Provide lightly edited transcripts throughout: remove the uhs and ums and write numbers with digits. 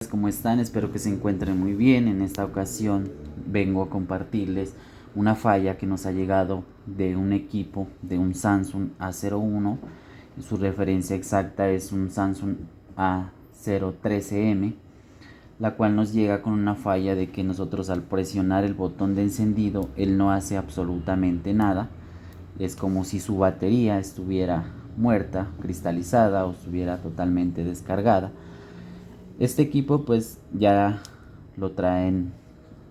¿Cómo están? Espero que se encuentren muy bien. En esta ocasión vengo a compartirles una falla que nos ha llegado de un equipo de un Samsung A01. Su referencia exacta es un Samsung A013M, la cual nos llega con una falla de que nosotros al presionar el botón de encendido él no hace absolutamente nada. Es como si su batería estuviera muerta, cristalizada o estuviera totalmente descargada. Este equipo pues ya lo traen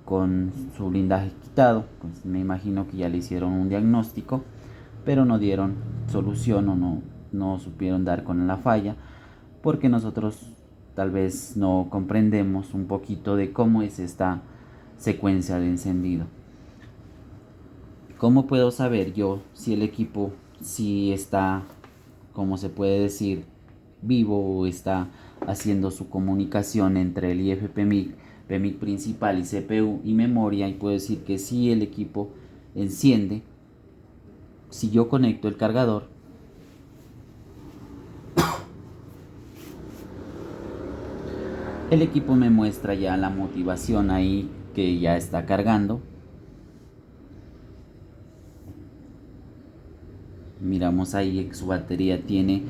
con su blindaje quitado, pues me imagino que ya le hicieron un diagnóstico, pero no dieron solución o no supieron dar con la falla, porque nosotros tal vez no comprendemos un poquito de cómo es esta secuencia de encendido. ¿Cómo puedo saber yo si el equipo si está, como se puede decir, vivo o está haciendo su comunicación entre el IFPMIC, PMIC principal y CPU y memoria? Y puedo decir que si el equipo enciende, si yo conecto el cargador, el equipo me muestra ya la motivación ahí que ya está cargando. Miramos ahí que su batería tiene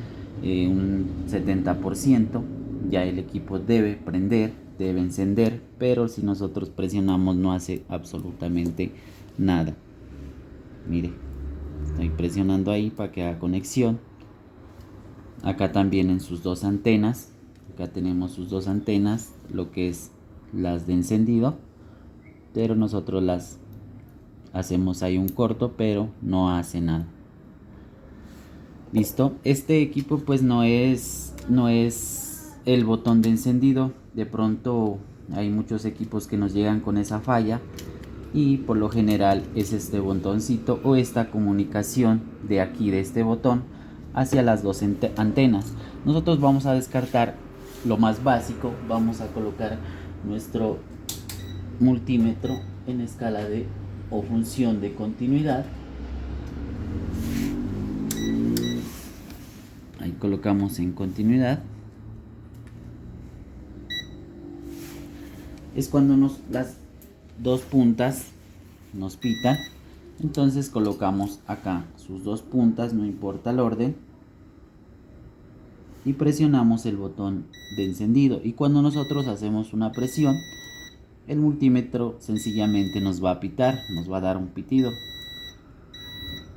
un 70%. Ya el equipo debe prender, debe encender, pero si nosotros presionamos no hace absolutamente nada. Mire, estoy presionando ahí para que haga conexión. Acá también en sus dos antenas, acá tenemos sus dos antenas, lo que es las de encendido, pero nosotros las hacemos ahí un corto, pero no hace nada. Listo, este equipo pues no es el botón de encendido. De pronto hay muchos equipos que nos llegan con esa falla y por lo general es este botoncito o esta comunicación de aquí de este botón hacia las dos antenas. Nosotros vamos a descartar lo más básico, vamos a colocar nuestro multímetro en escala de o función de continuidad. Ahí colocamos en continuidad. Es cuando las dos puntas nos pitan, entonces colocamos acá sus dos puntas, no importa el orden, y presionamos el botón de encendido. Y cuando nosotros hacemos una presión, el multímetro sencillamente nos va a pitar, nos va a dar un pitido.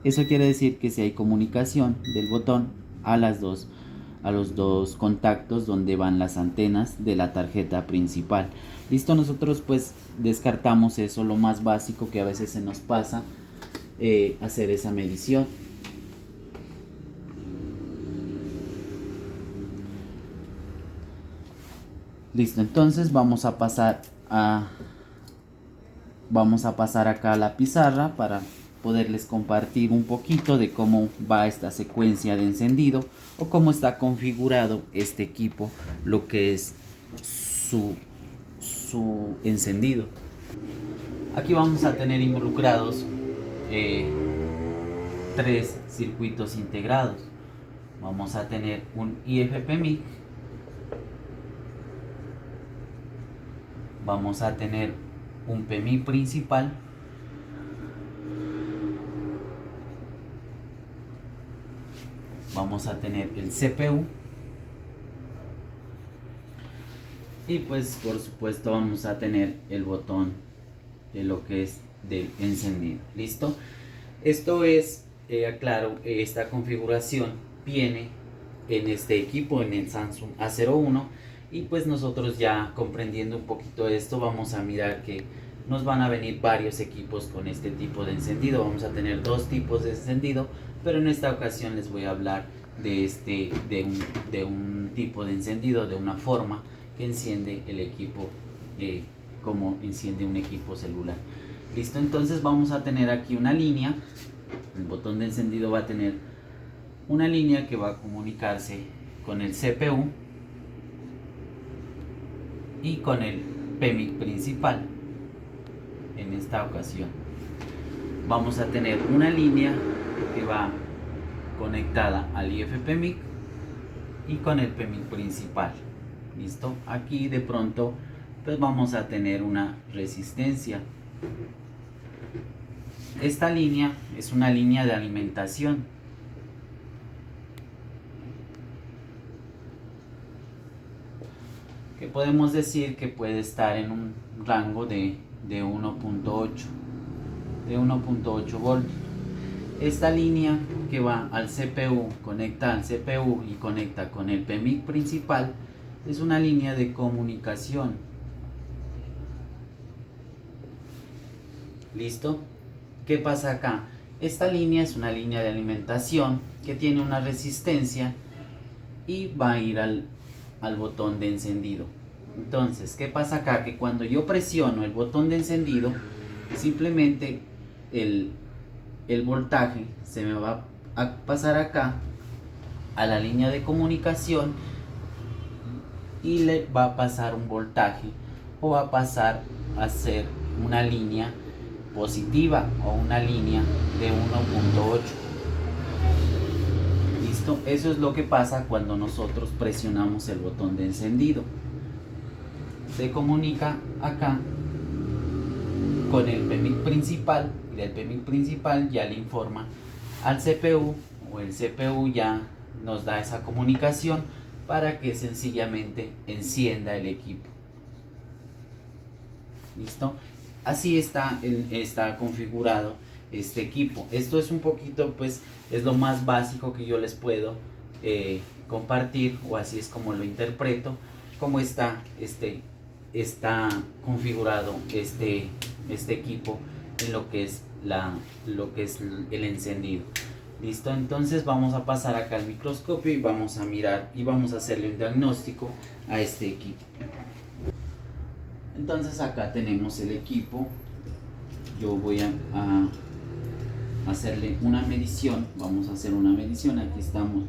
Eso quiere decir que si hay comunicación del botón a los dos contactos donde van las antenas de la tarjeta principal. Listo, nosotros pues descartamos eso, lo más básico que a veces se nos pasa, hacer esa medición. Listo, entonces vamos a pasar acá a la pizarra para poderles compartir un poquito de cómo va esta secuencia de encendido o cómo está configurado este equipo, lo que es su encendido. Aquí vamos a tener involucrados tres circuitos integrados. Vamos a tener un IFPMIC, vamos a tener un PMIC principal, vamos a tener el CPU y pues por supuesto vamos a tener el botón de lo que es del encendido. Listo, esto es aclaro, esta configuración viene en este equipo, en el Samsung A01, y pues nosotros ya comprendiendo un poquito esto vamos a mirar que nos van a venir varios equipos con este tipo de encendido. Vamos a tener dos tipos de encendido, pero en esta ocasión les voy a hablar de un tipo de encendido, de una forma que enciende el equipo, como enciende un equipo celular. Listo, entonces vamos a tener aquí una línea. El botón de encendido va a tener una línea que va a comunicarse con el CPU y con el PMIC principal. En esta ocasión vamos a tener una línea que va conectada al IFPMIC y con el PMIC principal. ¿Listo? Aquí de pronto pues vamos a tener una resistencia. Esta línea es una línea de alimentación. Que podemos decir que puede estar en un rango de 1.8 voltios. Esta línea que va al CPU, conecta al CPU y conecta con el PMIC principal, es una línea de comunicación. ¿Listo? ¿Qué pasa acá? Esta línea es una línea de alimentación que tiene una resistencia y va a ir al botón de encendido. Entonces, ¿qué pasa acá? Que cuando yo presiono el botón de encendido, simplemente el voltaje se me va a pasar acá a la línea de comunicación y le va a pasar un voltaje o va a pasar a ser una línea positiva o una línea de 1.8. ¿Listo? Eso es lo que pasa cuando nosotros presionamos el botón de encendido. Se comunica acá con el PMIC principal y del PMIC principal ya le informa al CPU o el CPU ya nos da esa comunicación para que sencillamente encienda el equipo. ¿Listo? Así está configurado este equipo. Esto es un poquito, pues, es lo más básico que yo les puedo compartir, o así es como lo interpreto, cómo está configurado este equipo en lo que es el encendido. Listo, entonces vamos a pasar acá al microscopio y vamos a mirar y vamos a hacerle un diagnóstico a este equipo. Entonces acá tenemos el equipo. Yo voy a hacerle una medición. Vamos a hacer una medición. Aquí estamos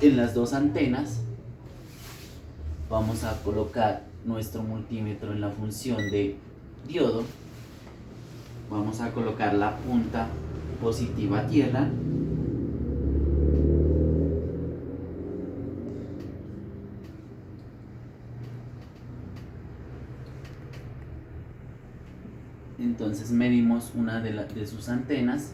en las dos antenas. Vamos a colocar nuestro multímetro en la función de diodo. Vamos a colocar la punta positiva a tierra. Entonces medimos una de sus antenas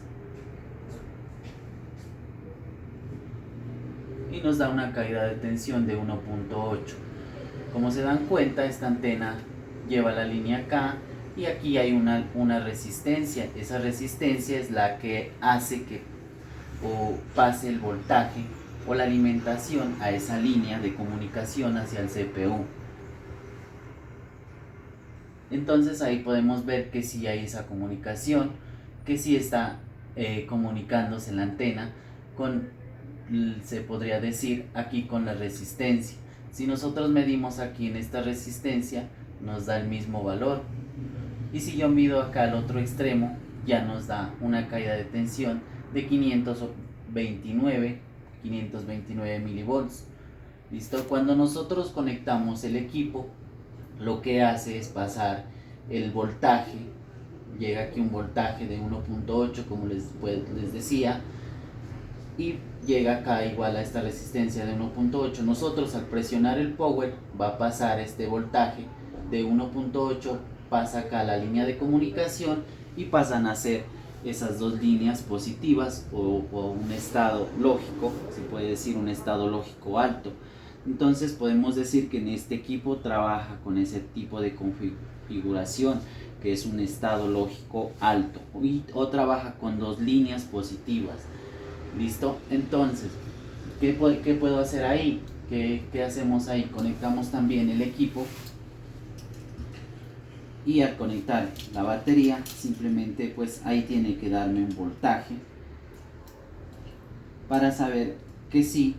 y nos da una caída de tensión de 1.8. Como se dan cuenta, esta antena lleva la línea acá y aquí hay una resistencia. Esa resistencia es la que hace que pase el voltaje o la alimentación a esa línea de comunicación hacia el CPU. Entonces ahí podemos ver que sí hay esa comunicación, que sí está comunicándose la antena con, se podría decir, aquí con la resistencia. Si nosotros medimos aquí en esta resistencia, nos da el mismo valor. Y si yo mido acá al otro extremo, ya nos da una caída de tensión de 529 milivolts. ¿Listo? Cuando nosotros conectamos el equipo, lo que hace es pasar el voltaje. Llega aquí un voltaje de 1.8, como les decía, y llega acá igual a esta resistencia de 1.8. Nosotros al presionar el power va a pasar este voltaje de 1.8, pasa acá a la línea de comunicación y pasan a ser esas dos líneas positivas o un estado lógico, se puede decir un estado lógico alto. Entonces podemos decir que en este equipo trabaja con ese tipo de configuración, que es un estado lógico alto, o trabaja con dos líneas positivas. ¿Listo? Entonces, ¿qué puedo hacer ahí? ¿Qué hacemos ahí? Conectamos también el equipo y al conectar la batería, simplemente pues ahí tiene que darme un voltaje para saber que sí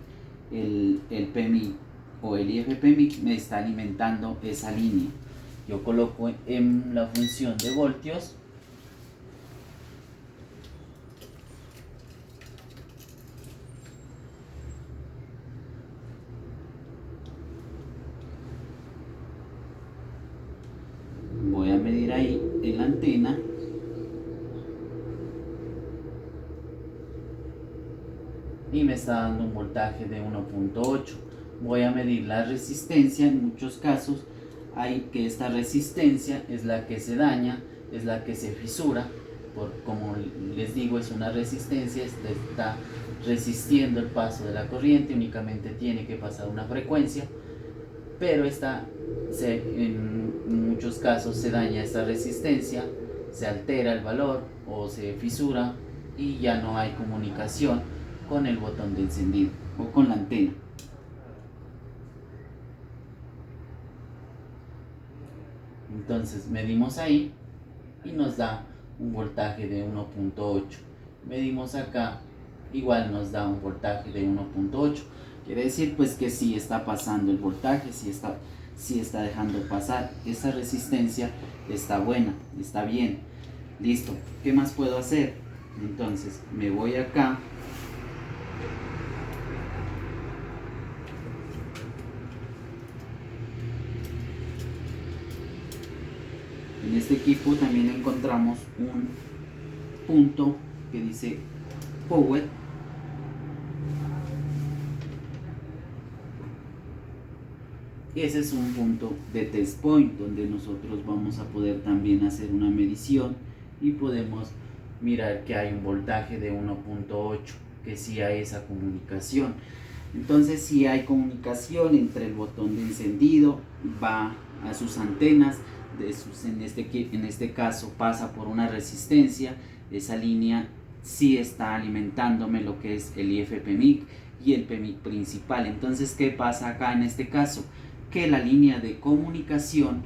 el PMI o el IFPMI me está alimentando esa línea. Yo coloco en la función de voltios voy a medir ahí en la antena y me está dando un voltaje de 1.8. voy a medir la resistencia. En muchos casos hay que esta resistencia es la que se daña, es la que se fisura, como les digo, es una resistencia, está resistiendo el paso de la corriente, únicamente tiene que pasar una frecuencia, pero en muchos casos se daña esta resistencia, se altera el valor o se fisura y ya no hay comunicación con el botón de encendido o con la antena. Entonces medimos ahí y nos da un voltaje de 1.8. Medimos acá, igual nos da un voltaje de 1.8. Quiere decir pues que sí está pasando el voltaje, sí está dejando pasar. Esa resistencia está buena, está bien. Listo. ¿Qué más puedo hacer? Entonces me voy acá. En este equipo también encontramos un punto que dice Power. Ese es un punto de test point donde nosotros vamos a poder también hacer una medición y podemos mirar que hay un voltaje de 1.8, que sí hay esa comunicación. Entonces sí hay comunicación entre el botón de encendido, va a sus antenas, en este caso pasa por una resistencia. Esa línea sí está alimentándome lo que es el IF-PMIC y el PMIC principal. Entonces, ¿qué pasa acá en este caso? Que la línea de comunicación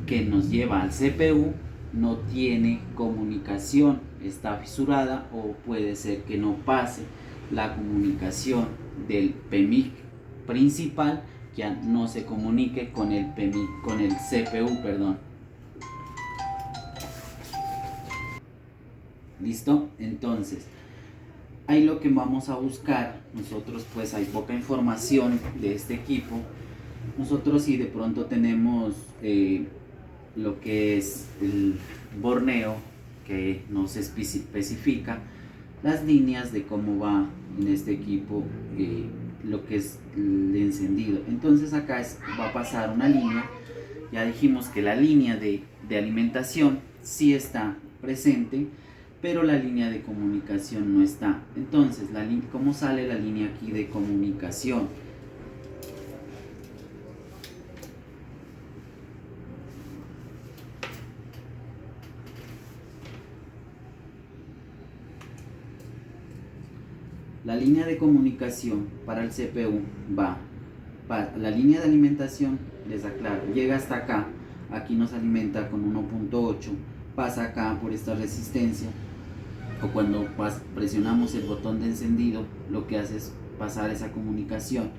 que nos lleva al CPU no tiene comunicación, está fisurada, o puede ser que no pase la comunicación del PMIC principal, ya no se comunique con el PMIC, con el CPU, perdón. ¿Listo? Entonces, ahí lo que vamos a buscar nosotros, pues hay poca información de este equipo. Nosotros, si de pronto tenemos lo que es el borneo, que nos especifica las líneas de cómo va en este equipo lo que es el encendido. Entonces acá va a pasar una línea. Ya dijimos que la línea de alimentación sí está presente, pero la línea de comunicación no está. Entonces, ¿cómo sale la línea aquí de comunicación? La línea de comunicación para el CPU va para la línea de alimentación, les aclaro, llega hasta acá. Aquí nos alimenta con 1.8, pasa acá por esta resistencia, o cuando presionamos el botón de encendido, lo que hace es pasar esa comunicación.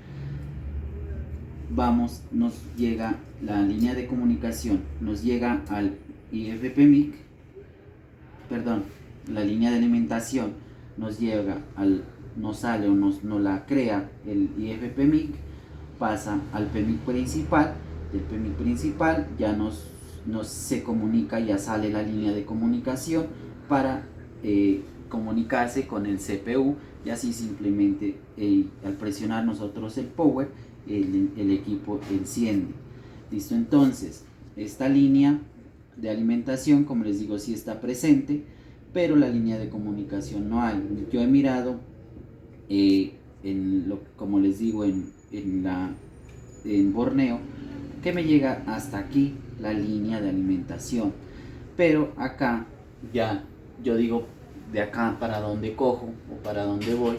Nos llega la línea de comunicación, nos llega al IF-PMIC, perdón, la línea de alimentación nos llega nos sale o nos la crea el IF-PMIC, pasa al PMIC principal. Del PMIC principal ya se comunica, ya sale la línea de comunicación para comunicarse con el CPU, y así simplemente al presionar nosotros el power, el equipo enciende. Listo. Entonces esta línea de alimentación, como les digo, sí está presente, pero la línea de comunicación no hay. Yo he mirado como les digo, en borneo, que me llega hasta aquí la línea de alimentación, pero acá ya yo digo, de acá para dónde cojo o para dónde voy.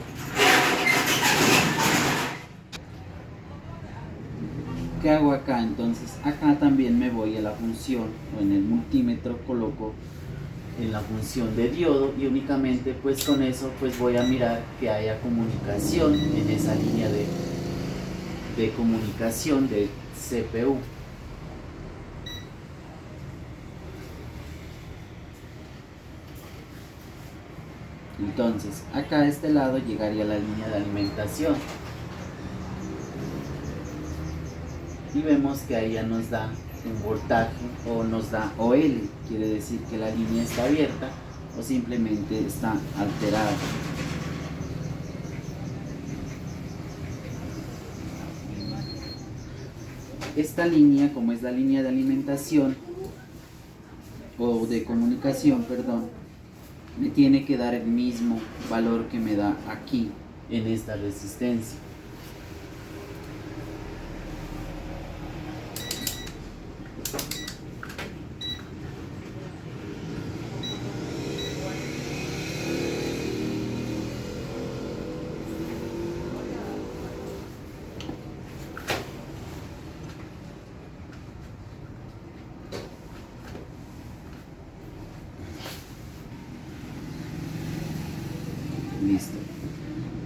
¿Qué hago acá? Entonces acá también me voy a la función, o en el multímetro coloco en la función de diodo, y únicamente pues con eso pues voy a mirar que haya comunicación en esa línea de comunicación del CPU. Entonces acá de este lado llegaría la línea de alimentación y vemos que ahí ya nos da un voltaje, o nos da OL, quiere decir que la línea está abierta o simplemente está alterada. esta línea, como es la línea de alimentación o de comunicación, perdón, me tiene que dar el mismo valor que me da aquí en esta resistencia. Listo.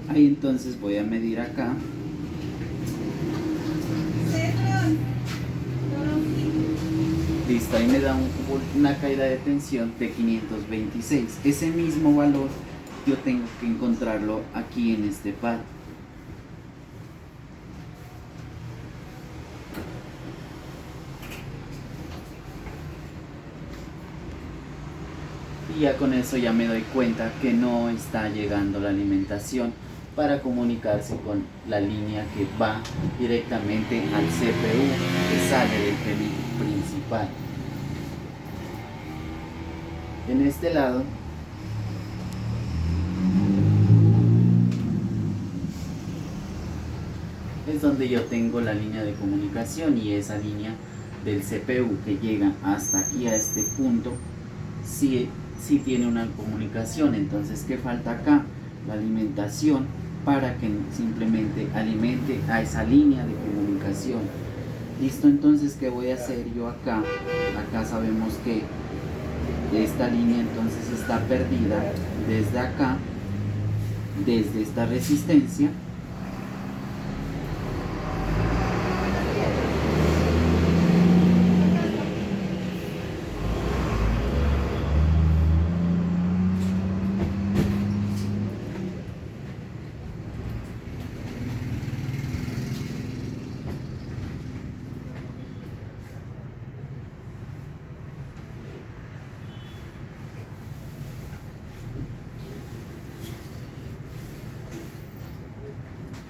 Ahí entonces voy a medir acá. Listo, ahí me da una caída de tensión de 526. Ese mismo valor yo tengo que encontrarlo aquí en este par. Y ya con eso ya me doy cuenta que no está llegando la alimentación para comunicarse con la línea que va directamente al CPU que sale del PMI principal. En este lado es donde yo tengo la línea de comunicación, y esa línea del CPU que llega hasta aquí a este punto sí tiene una comunicación. Entonces, ¿qué falta acá? La alimentación para que simplemente alimente a esa línea de comunicación. Listo, entonces, ¿qué voy a hacer yo acá? Acá sabemos que esta línea entonces está perdida desde acá, desde esta resistencia.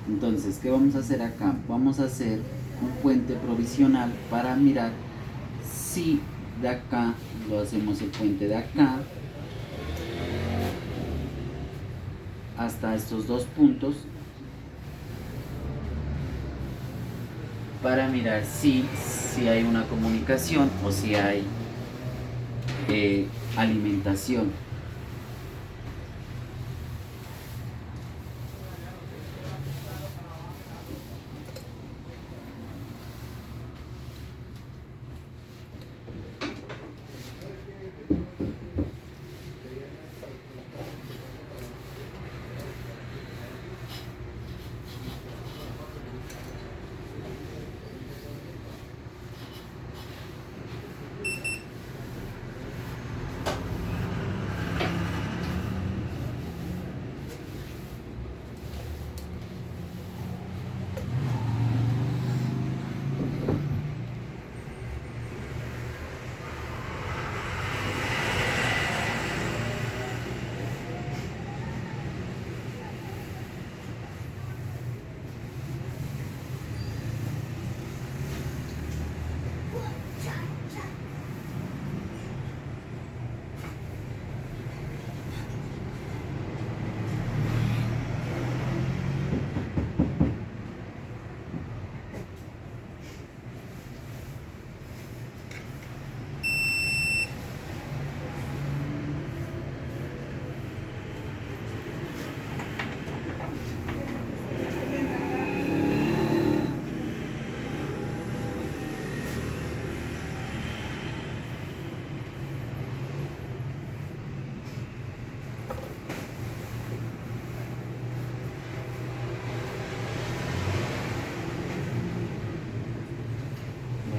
Entonces, ¿qué vamos a hacer acá? Vamos a hacer un puente provisional para mirar si de acá lo hacemos el puente de acá hasta estos dos puntos, para mirar si hay una comunicación o si hay alimentación.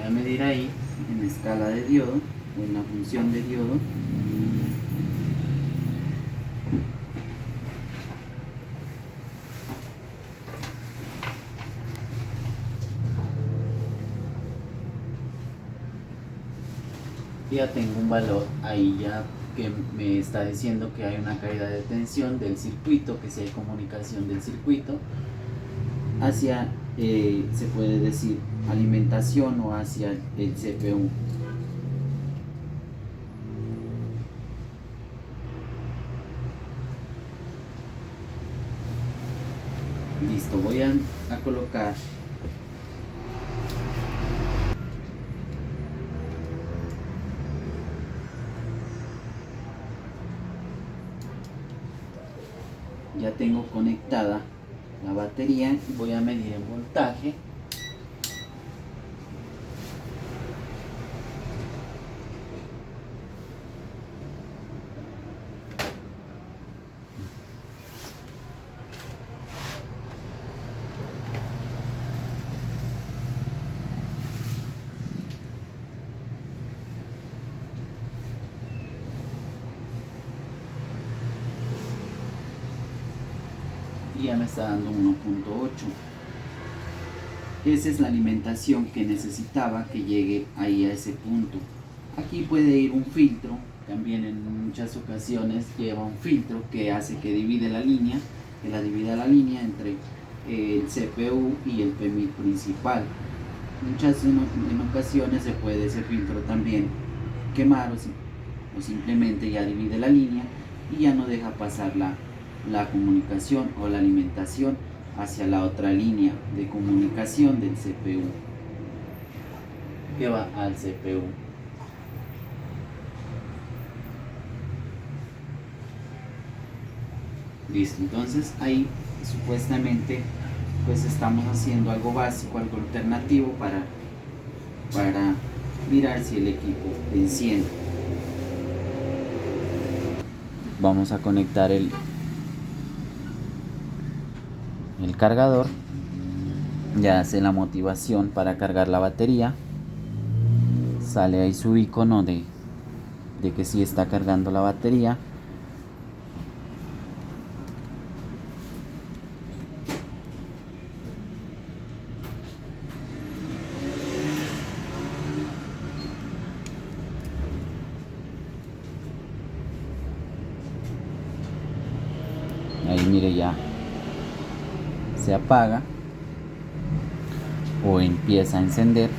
A medir ahí en escala de diodo o en la función de diodo. Ya tengo un valor ahí ya que me está diciendo que hay una caída de tensión del circuito, que si hay comunicación del circuito hacia, se puede decir, alimentación o hacia el CPU. Listo, voy a colocar ya tengo conectada la batería y voy a medir el voltaje. Y ya me está dando 1.8. Esa es la alimentación que necesitaba que llegue ahí a ese punto. Aquí puede ir un filtro, también en muchas ocasiones lleva un filtro que hace que divide la línea, que la divida la línea entre el CPU y el PMI principal. En ocasiones se puede ese filtro también quemar o simplemente ya divide la línea y ya no deja pasar la comunicación o la alimentación hacia la otra línea de comunicación del CPU que va al CPU. Listo, entonces ahí supuestamente pues estamos haciendo algo básico, algo alternativo para mirar si el equipo enciende. Vamos a conectar el cargador. Ya hace la motivación para cargar la batería. Sale ahí su icono de que sí está cargando la batería. Ahí mire, ya se apaga o empieza a encender.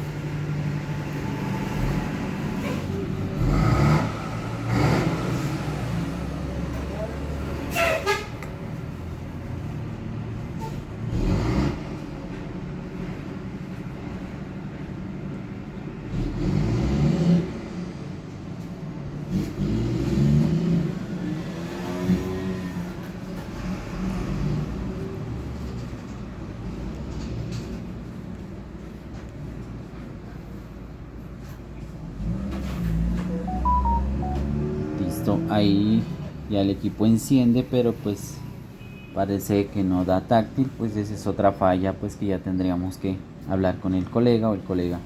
Ahí ya el equipo enciende, pero pues parece que no da táctil. Pues esa es otra falla, pues que ya tendríamos que hablar con el colega o el colega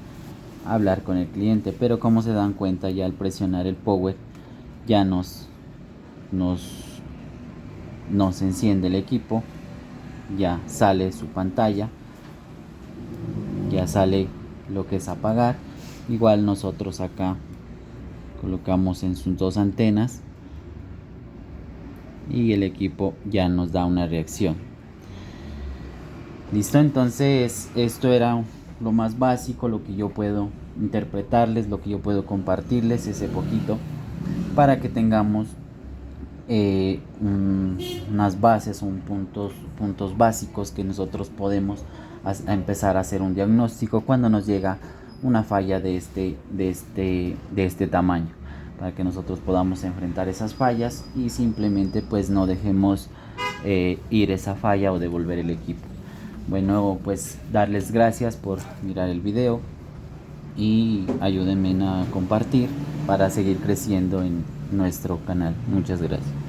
hablar con el cliente. Pero como se dan cuenta, ya al presionar el power ya nos enciende el equipo, ya sale su pantalla, ya sale lo que es apagar. Igual nosotros acá colocamos en sus dos antenas y el equipo ya nos da una reacción. Listo, entonces esto era lo más básico, lo que yo puedo interpretarles, lo que yo puedo compartirles, ese poquito, para que tengamos unas bases, puntos básicos que nosotros podemos empezar a hacer un diagnóstico cuando nos llega una falla de este tamaño, para que nosotros podamos enfrentar esas fallas y simplemente pues no dejemos ir esa falla o devolver el equipo. Bueno, pues darles gracias por mirar el video y ayúdenme a compartir para seguir creciendo en nuestro canal. Muchas gracias.